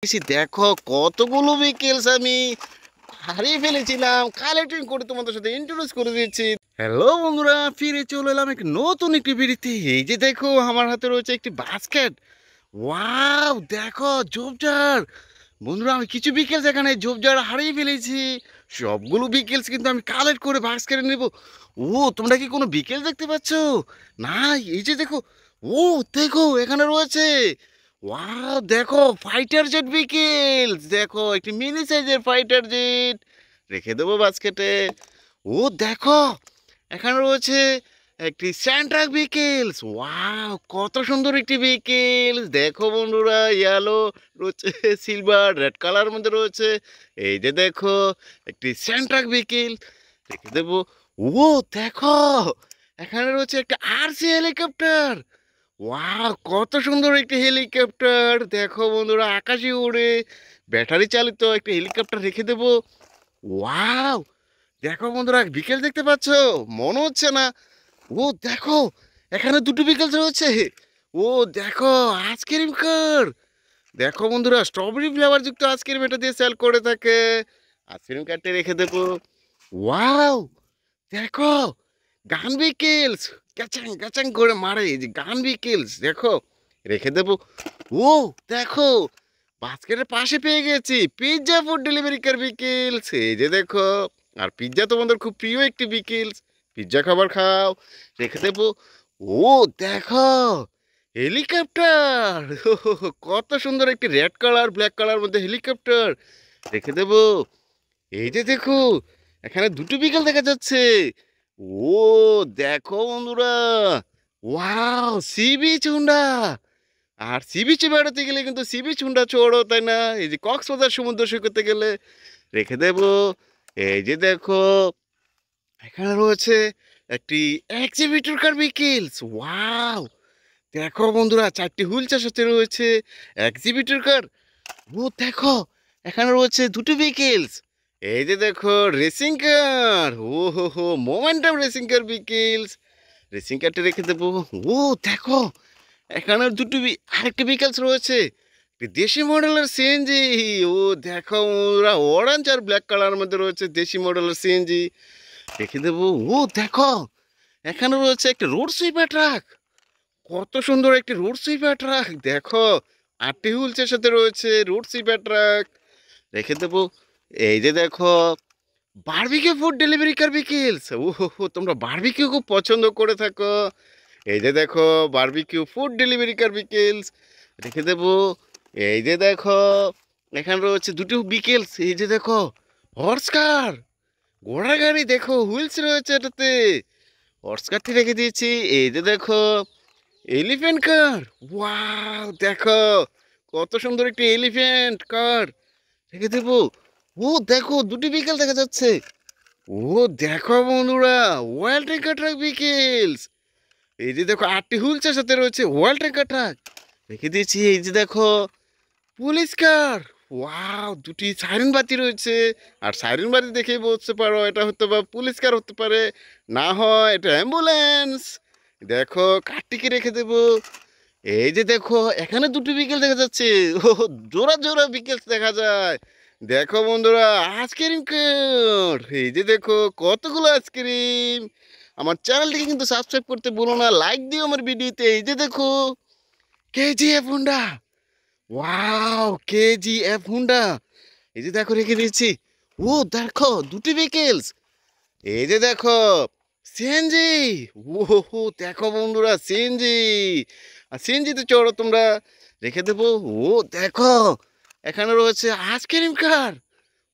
দেখো কতগুলো ভেহিকেলস আমি হারিয়ে ফেলেছিলাম। কালেক্টিং করে তোমাদের সাথে ইন্ট্রোডিউস করে দিচ্ছি। হ্যালো বন্ধুরা, ফিরে চলে এলাম নতুন একটি ভিডিওতে। এই যে দেখো আমার হাতে রয়েছে একটি বাস্কেট। ওয়াও, দেখো ঝোপঝাড়। বন্ধুরা, আমি কিছু বিকেলস এখানে ঝোপঝাড় হারিয়ে ফেলেছি। সবগুলো বিকেলস কিন্তু আমি কালেক্ট করে বাস্কেটে নেব। ও, তোমরা কি কোনো বিকেল দেখতে পাচ্ছ? না, এই যে দেখো। ও দেখো, এখানে রয়েছে। ওয়াও, দেখো ফাইটার জেট বিকেলস। দেখো একটি মিনি সাইজের ফাইটার জেট। রেখে দেবো বাস্কেটে। ও দেখো, এখানে রয়েছে একটি স্যান্ট্রাক বিকেলস। ওয়াও, কত সুন্দর একটি বিকেলস। দেখো বন্ধুরা, ইয়েলো রয়েছে, সিলভার রেড কালার মধ্যে রয়েছে। এই যে দেখো একটি স্যান্ট্রাক বিকেল। রেখে দেবো। ও দেখো, এখানে রয়েছে একটা আরসি হেলিকপ্টার। ওয়াও, কত সুন্দর একটি হেলিকপ্টার। দেখো বন্ধুরা, আকাশে উড়ে, ব্যাটারি চালিত একটি হেলিকপ্টার রেখে দেবো। ওয়াও, দেখো বন্ধুরা, বিকেল দেখতে পাচ্ছ? মনে হচ্ছে না। ও দেখো, এখানে দুটো বিকেল রয়েছে। ও দেখো, আইসক্রিম কার। দেখো বন্ধুরা, স্ট্রবেরি ফ্লেভার যুক্ত আইসক্রিম এটা দিয়ে সেল করে থাকে। আইসক্রিম কারটা রেখে দেবো। ওয়াও, দেখো গান বিকেলস। গ্যাচাং গ্যাচাং করে মারে, এই যে গান বিকেলস। দেখো, রেখে দেবো। ও দেখো, বাস্কেটের পাশে পেয়ে গেছি পিৎজা ফুড ডেলিভারি কার বিকেলস। এই যে দেখো, আর পিৎজা তোমাদের খুব প্রিয় একটি বিকেলস। পিৎজা খাবার খাও। রেখে দেবো। ও দেখো, হেলিকপ্টার। কত সুন্দর একটি রেড কালার ব্ল্যাক কালার মধ্যে হেলিকপ্টার। রেখে দেবো। এই যে দেখো, এখানে দুটো বিকেল দেখা যাচ্ছে। ও দেখো বন্ধুরা, ওয়াও, সি বিচ হুন্ডা। আর সি বিচে বেড়াতে গেলে কিন্তু সি বিচ হুন্ডা চড়ো, তাই না? এই যে কক্সবাজার সমুদ্র সৈকতে গেলে। রেখে দেবো। এই যে দেখো, এখানে রয়েছে একটি এক্সিবিটর কার বিকেলস। ওয়াও, দেখো বন্ধুরা, চারটি হুইল চার সাথে রয়েছে এক্সিবিটর কার। ও দেখো, এখানে রয়েছে দুটো বিকেলস। এই যে দেখো, রেসিং কার। ও হো হো, মোমেন্টাম রেসিং কার বিকেলস। রেসিং কারটা রেখে দেবো। ও দেখো, এখানে আরেকটি বিকেলস রয়েছে, একটি দেশি মডেলের সিএনজি। ও দেখো, ওরা অরেঞ্জ আর ব্ল্যাক কালার মধ্যে রয়েছে দেশি মডেলের সিএনজি। রেখে দেবো। ও দেখো, এখানে রয়েছে একটা রোড সুইপার ট্রাক। কত সুন্দর একটি রোড সুইপার ট্রাক। দেখো, আটটি হুইলসের সাথে রয়েছে রোড সুইপার ট্রাক। রেখে দেবো। এই যে দেখো, বারবিকিউ ফুড ডেলিভারি কার বিকেলস। ও হো হো, তোমরা বারবিকিউ খুব পছন্দ করে থাকো। এই যে দেখো, বারবিকিউ ফুড ডেলিভারি কার বিকেলস। রেখে দেবো। এই যে দেখো, এখানে রয়েছে দুটো বিকেলস। এই যে দেখো, হর্স কার, ঘোড়া গাড়ি। দেখো, হুইলস রয়েছে এটাতে। হর্স কারটি রেখে দিয়েছি। এই যে দেখো, এলিফ্যান্ট কার। ওয়াও, দেখো কত সুন্দর একটি এলিফ্যান্ট কার। রেখে দেবো। ও দেখো, দুটি বিকেল দেখা যাচ্ছে। ও দেখো বন্ধুরা, ওয়েল ট্যাঙ্কার ট্রাক বিকেলস। এই যে দেখো, আটটি হুইলসের সাথে রয়েছে ওয়েল ট্যাঙ্কার ট্রাক। রেখে দিয়েছি। এই যে দেখো, পুলিশ কার। ওয়াও, দুটি সাইরেন বাতি রয়েছে। আর সাইরেন বাতি দেখেই বুঝতে পারো এটা হতে পারে পুলিশ কার, হতে পারে না হয় এটা অ্যাম্বুলেন্স। দেখো, কার্ডটিকে রেখে দেবো। এই যে দেখো, এখানে দুটি বিকেল দেখা যাচ্ছে। ও, জোড়া জোড়া বিকেল দেখা যায়। দেখো বন্ধুরা, আইসক্রিম কার। এই যে দেখো, কতগুলো আইসক্রিম। আমার চ্যানেলটিকে কিন্তু সাবস্ক্রাইব করতে ভুলো না, লাইক দিও আমার ভিডিওতে। এই যে দেখো, KGF Honda. Wow, KGF Honda. এই যে দেখো, রেখে দিয়েছি। ও দেখো, দুটি বিকেলস। এই যে দেখো, সিএনজি। ও হো, দেখো বন্ধুরা, সিএনজি। আর সিএনজিতে চড়ো তোমরা। রেখে দেবো। ও দেখো, এখানে রয়েছে আইসক্রিম কার।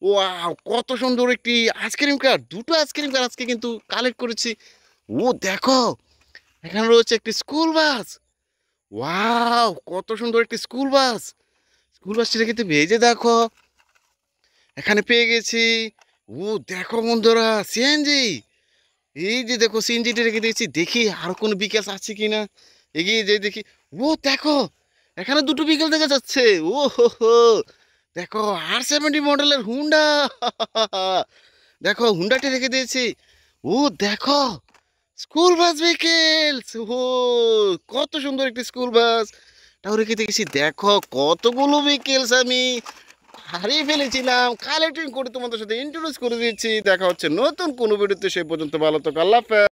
ওয়াও, কত সুন্দর একটি আইসক্রিম কার। দুটো আইসক্রিম কার আজকে কিন্তু কালেক্ট করেছি। ও দেখো, এখানে রয়েছে একটি স্কুল বাস। ওয়াও, কত সুন্দর একটি স্কুল বাস। স্কুল বাসটি রেখে দেবে। এই যে দেখো, এখানে পেয়ে গেছি। ও দেখো বন্ধুরা, সিএনজি। এই যে দেখো, সিএনজিটি রেখে দিয়েছি। দেখি আর কোনো বিকেল আছে কিনা। এগিয়ে যে দেখি। ও দেখো, এখানে দুটো বিকেল দেখা যাচ্ছে। ও হো হো, দেখো R70 মডেলের হুন্ডা। দেখো, হুন্ডাটি রেখে দিয়েছি। ও দেখো, স্কুল বাস বিকেলস। ও কত সুন্দর একটি স্কুল বাস। কাটাও রেখে দেখেছি। দেখো কতগুলো বিকেলস আমি হারিয়ে ফেলেছিলাম, কালেক্টিং করে তোমাদের সাথে ইন্ট্রোডিউস করে দিয়েছি। দেখা হচ্ছে নতুন কোনো ভিডিওতে, সেই পর্যন্ত ভালো থাকো, আল্লাহ হাফেজ।